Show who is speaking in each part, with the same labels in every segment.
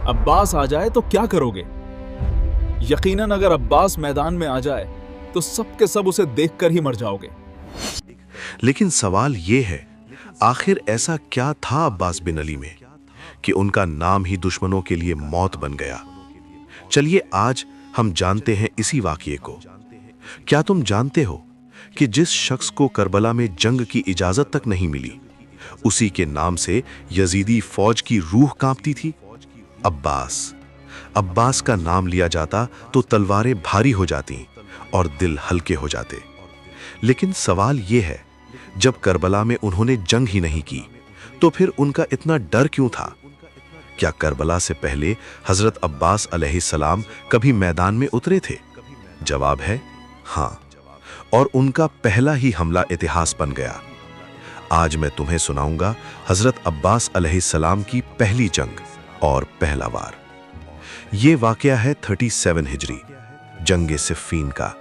Speaker 1: अब्बास आ जाए तो क्या करोगे? यकीनन अगर अब्बास मैदान में आ जाए तो सब के सब उसे देखकर ही मर जाओगे।
Speaker 2: लेकिन सवाल ये है, आखिर ऐसा क्या था अब्बास बिन अली में कि उनका नाम ही दुश्मनों के लिए मौत बन गया? चलिए आज हम जानते हैं इसी वाकये को। क्या तुम जानते हो कि जिस शख्स को करबला में जंग की इजाजत तक नहीं मिली, उसी के नाम से यजीदी फौज की रूह कांपती थी? अब्बास। अब्बास का नाम लिया जाता तो तलवारें भारी हो जाती और दिल हल्के हो जाते। लेकिन सवाल यह है, जब करबला में उन्होंने जंग ही नहीं की तो फिर उनका इतना डर क्यों था? क्या करबला से पहले हजरत अब्बास अलैहिस्सलाम कभी मैदान में उतरे थे? जवाब है हाँ, और उनका पहला ही हमला इतिहास बन गया। आज मैं तुम्हें सुनाऊंगा हजरत अब्बास अलैहिस्सलाम की पहली जंग और पहला वार। ये वाकया है 37 हिजरी, जंगे सिफ़ीन का।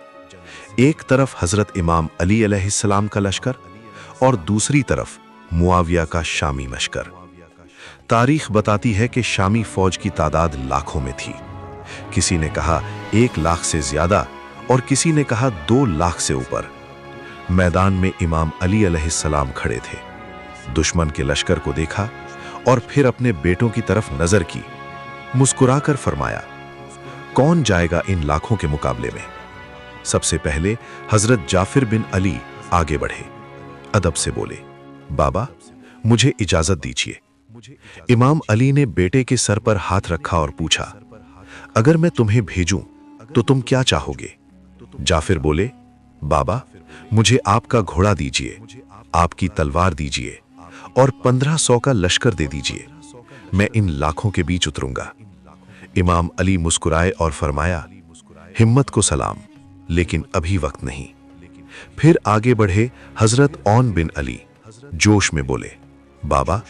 Speaker 2: एक तरफ हजरत इमाम अली अलैहिस्सलाम का लश्कर और दूसरी तरफ मुआविया का शामी लश्कर। तारीख बताती है कि शामी फौज की तादाद लाखों में थी। किसी ने कहा 1 लाख से ज्यादा और किसी ने कहा 2 लाख से ऊपर। मैदान में इमाम अली अलैहिस्सलाम खड़े थे। दुश्मन के लश्कर को देखा और फिर अपने बेटों की तरफ नजर की। मुस्कुराकर फरमाया, कौन जाएगा इन लाखों के मुकाबले में? सबसे पहले हजरत जाफिर बिन अली आगे बढ़े। अदब से बोले, बाबा मुझे इजाजत दीजिए। इमाम अली ने बेटे के सर पर हाथ रखा और पूछा, अगर मैं तुम्हें भेजूं तो तुम क्या चाहोगे? जाफिर बोले, बाबा मुझे आपका घोड़ा दीजिए, आपकी तलवार दीजिए और 1500 का लश्कर दे दीजिए। मैं इन लाखों के बीच उतरूंगा। इमाम अली मुस्कुराए और फरमाया, हिम्मत को सलाम, लेकिन अभी वक्त नहीं। फिर आगे बढ़े हजरत औन बिन अली, जोश में बोले, बाबा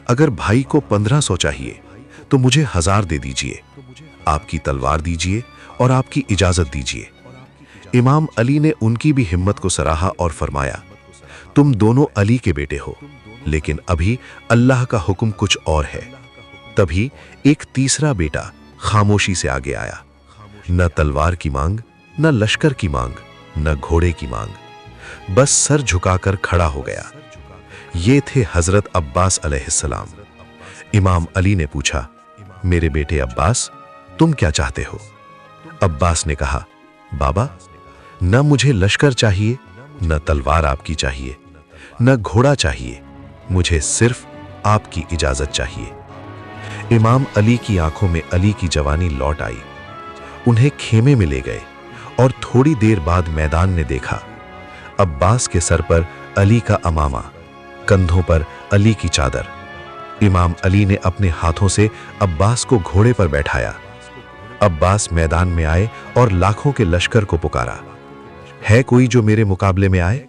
Speaker 2: अगर भाई को 1500 चाहिए तो मुझे 1000 दे दीजिए, आपकी तलवार दीजिए और आपकी इजाजत दीजिए। इमाम अली ने उनकी भी हिम्मत को सराहा और फरमाया, तुम दोनों अली के बेटे हो, लेकिन अभी अल्लाह का हुक्म कुछ और है। तभी एक तीसरा बेटा खामोशी से आगे आया। न तलवार की मांग, न लश्कर की मांग, न घोड़े की मांग, बस सर झुकाकर खड़ा हो गया। ये थे हजरत अब्बास अलैहिस्सलाम। इमाम अली ने पूछा, मेरे बेटे अब्बास तुम क्या चाहते हो? अब्बास ने कहा, बाबा न मुझे लश्कर चाहिए, न तलवार आपकी चाहिए, न घोड़ा चाहिए, मुझे सिर्फ आपकी इजाजत चाहिए। इमाम अली की आंखों में अली की जवानी लौट आई। उन्हें खेमे में ले गए और थोड़ी देर बाद मैदान ने देखा। अब्बास के सर पर अली का अमामा, कंधों पर अली की चादर। इमाम अली ने अपने हाथों से अब्बास को घोड़े पर बैठाया। अब्बास मैदान में आए और लाखों के लश्कर को पुकारा, है कोई जो मेरे मुकाबले में आए?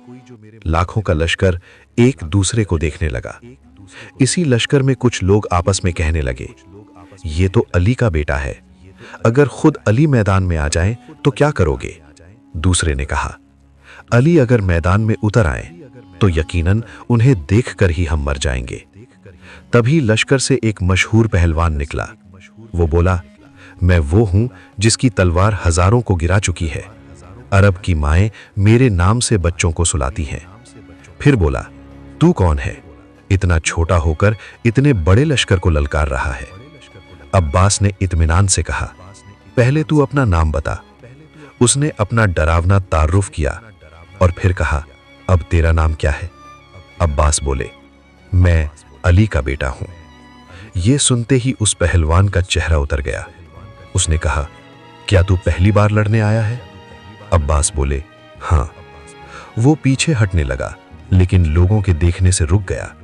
Speaker 2: लाखों का लश्कर एक दूसरे को देखने लगा। इसी लश्कर में कुछ लोग आपस में कहने लगे, ये तो अली का बेटा है, अगर खुद अली मैदान में आ जाएं तो क्या करोगे? दूसरे ने कहा, अली अगर मैदान में उतर आए तो यकीनन उन्हें देखकर ही हम मर जाएंगे। तभी लश्कर से एक मशहूर पहलवान निकला। वो बोला, मैं वो हूं जिसकी तलवार हजारों को गिरा चुकी है। अरब की माएं मेरे नाम से बच्चों को सुलाती हैं। फिर बोला, तू कौन है? इतना छोटा होकर इतने बड़े लश्कर को ललकार रहा है। अब्बास ने इत्मीनान से कहा, पहले तू अपना नाम बता। उसने अपना डरावना तारुफ किया और फिर कहा, अब तेरा नाम क्या है? अब्बास बोले, मैं अली का बेटा हूं। ये सुनते ही उस पहलवान का चेहरा उतर गया। उसने कहा, क्या तू पहली बार लड़ने आया है? अब्बास बोले, हाँ। वो पीछे हटने लगा, लेकिन लोगों के देखने से रुक गया।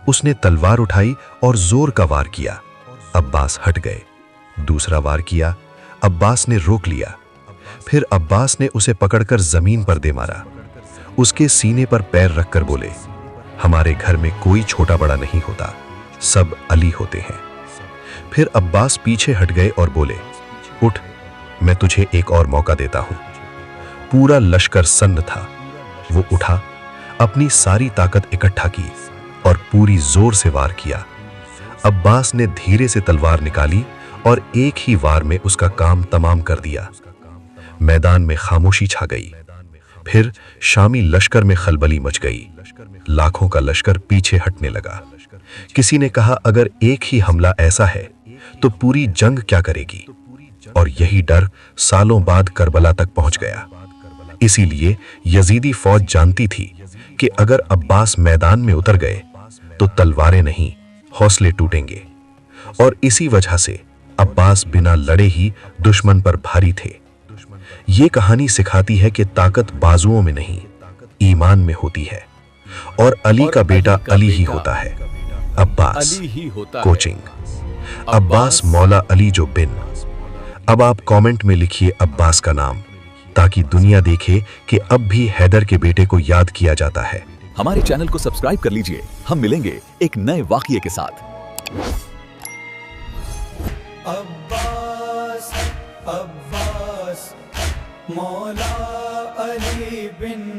Speaker 2: उसने तलवार उठाई और जोर का वार किया। अब्बास हट गए। दूसरा वार किया, अब्बास ने रोक लिया। फिर अब्बास ने उसे पकड़कर जमीन पर दे मारा। उसके सीने पर पैर रखकर बोले, हमारे घर में कोई छोटा बड़ा नहीं होता, सब अली होते हैं। फिर अब्बास पीछे हट गए और बोले, उठ, मैं तुझे एक और मौका देता हूं। पूरा लश्कर सन्न था। वो उठा, अपनी सारी ताकत इकट्ठा की और पूरी जोर से वार किया। अब्बास ने धीरे से तलवार निकाली اور ایک ہی وار میں اس کا کام تمام کر دیا۔ میدان میں خاموشی چھا گئی۔ پھر شامی لشکر میں خلبلی مچ گئی۔ لاکھوں کا لشکر پیچھے ہٹنے لگا۔ کسی نے کہا اگر ایک ہی حملہ ایسا ہے تو پوری جنگ کیا کرے گی؟ اور یہی ڈر سالوں بعد کربلا تک پہنچ گیا۔ اسی لیے یزیدی فوج جانتی تھی کہ اگر عباس میدان میں اتر گئے تو تلواریں نہیں، حوصلے ٹوٹیں گے۔ اور اسی وجہ سے عباس بنا لڑے ہی دشمن پر بھاری تھے۔ یہ کہانی سکھاتی ہے کہ طاقت بازوؤں میں نہیں، ایمان میں ہوتی ہے۔ اور علی کا بیٹا علی ہی ہوتا ہے۔ عباس کوچنگ، عباس مولا علی جو بن۔ اب آپ کامنٹ میں لکھیے عباس کا نام، تاکہ دنیا دیکھے کہ اب بھی حیدر کے بیٹے کو یاد کیا جاتا ہے۔
Speaker 1: ہمارے چینل کو سبسکرائب کر لیجئے، ہم ملیں گے ایک نئے واقعے کے ساتھ۔
Speaker 3: عباس مولا علی بن